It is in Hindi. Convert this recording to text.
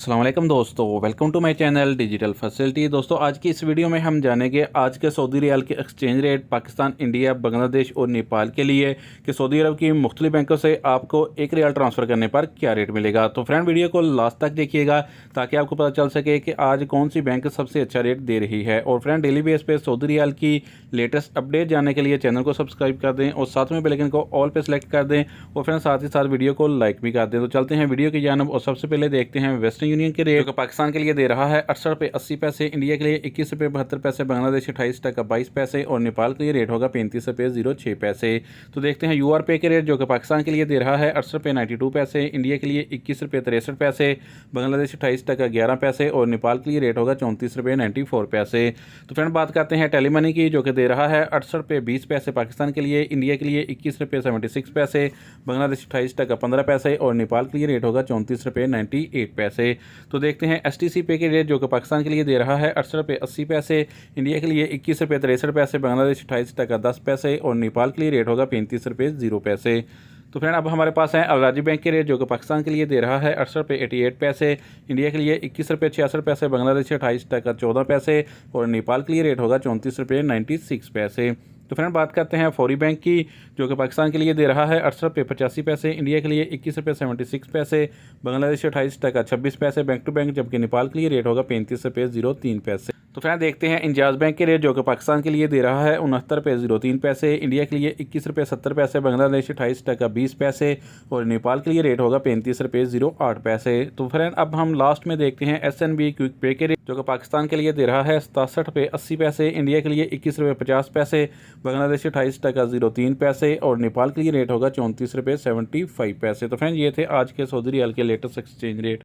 अस्सलाम वालेकुम दोस्तों, welcome to my channel digital facility. दोस्तों आज की इस वीडियो में हम जानेंगे आज के सऊदी रियाल के exchange rate Pakistan, India, Bangladesh और नेपाल के लिए कि सऊदी अरब की मुख्तलिफ बैंकों से आपको एक रियाल ट्रांसफ़र करने पर क्या रेट मिलेगा। तो फ्रेंड वीडियो को लास्ट तक देखिएगा ताकि आपको पता चल सके कि आज कौन सी बैंक सबसे अच्छा रेट दे रही है। और फ्रेंड डेली बेस पे सऊदी रियाल की लेटेस्ट अपडेट जानने के लिए चैनल को सब्सक्राइब कर दें और साथ में बेल आइकन को ऑल पे सेलेक्ट कर दें और फ्रेंड साथ ही साथ वीडियो को लाइक भी कर दें। तो चलते हैं वीडियो की जानब और सबसे पहले देखते हैं वेस्टर्न यूनियन के रेट। जो पाकिस्तान के लिए दे रहा है 68 रुपये 80 पैसे, इंडिया के लिए 21 रुपये 72 पैसे, बांग्लादेश 28 टका 22 पैसे और नेपाल के लिए रेट होगा 35 रुपये 06 पैसे। तो देखते हैं यूआर पे के रेट जो कि पाकिस्तान के लिए दे रहा है 68 रुपये 92 पैसे, इंडिया के लिए 21 रुपये 63 पैसे, बांग्लादेश 28 टका 11 पैसे और नेपाल के लिए रेट होगा 34 रुपये 94 पैसे। तो फ्रेंड बात करते हैं टेली मनी की जो कि दे रहा है 68 रुपये 20 पैसे पाकिस्तान के लिए, इंडिया के लिए 21 रुपये 76 पैसे, बांग्लादेश 28 टका 15 पैसे और नेपाल के लिए रेट होगा 34 रुपये 98 पैसे। तो देखते हैं एसटीसी पे के रेट जो कि पाकिस्तान के लिए दे रहा है 68 रुपये 80 पैसे, इंडिया के लिए 21 रुपये 63 पैसे, बांग्लादेश 28 टका 10 पैसे और नेपाल के लिए रेट होगा 35 रुपये 0 पैसे। तो फ्रेंड अब हमारे पास है अलराजी बैंक के रेट जो कि पाकिस्तान के लिए दे रहा है 68 रुपये 88 पैसे, इंडिया के लिए 21 रुपये 66 पैसे, बांग्लादेश 28 टका 14 पैसे और नेपाल के लिए रेट होगा 34 रुपये 96 पैसे। तो फ्रेंड बात करते हैं फौरी बैंक की जो कि पाकिस्तान के लिए दे रहा है 68 रुपये 85 पैसे, इंडिया के लिए 21 रुपये 76 पैसे, बांग्लादेश 28 टका 26 पैसे बैंक टू बैंक, जबकि नेपाल के लिए रेट होगा 35 रुपये 03 पैसे। तो फ्रेंड देखते हैं इंजाज बैंक के रेट जो कि पाकिस्तान के लिए दे रहा है 69 रुपये 03 पैसे, इंडिया के लिए 21 रुपये 70 पैसे, बांग्लादेश 28 टका 20 पैसे और नेपाल के लिए रेट होगा 35 रुपये 08 पैसे। तो फ्रेंड अब हम लास्ट में देखते हैं SNB क्विक पे के रेट जो कि पाकिस्तान के लिए दे रहा है 67 रुपये 80 पैसे, इंडिया के लिए 21 रुपये 50 पैसे, बांग्लादेश 28 टका 03 पैसे और नेपाल के लिए रेट होगा 34 रुपये 75 पैसे। तो फ्रेंड ये थे आज के सऊदी रियाल के लेटेस्ट एक्सचेंज रेट।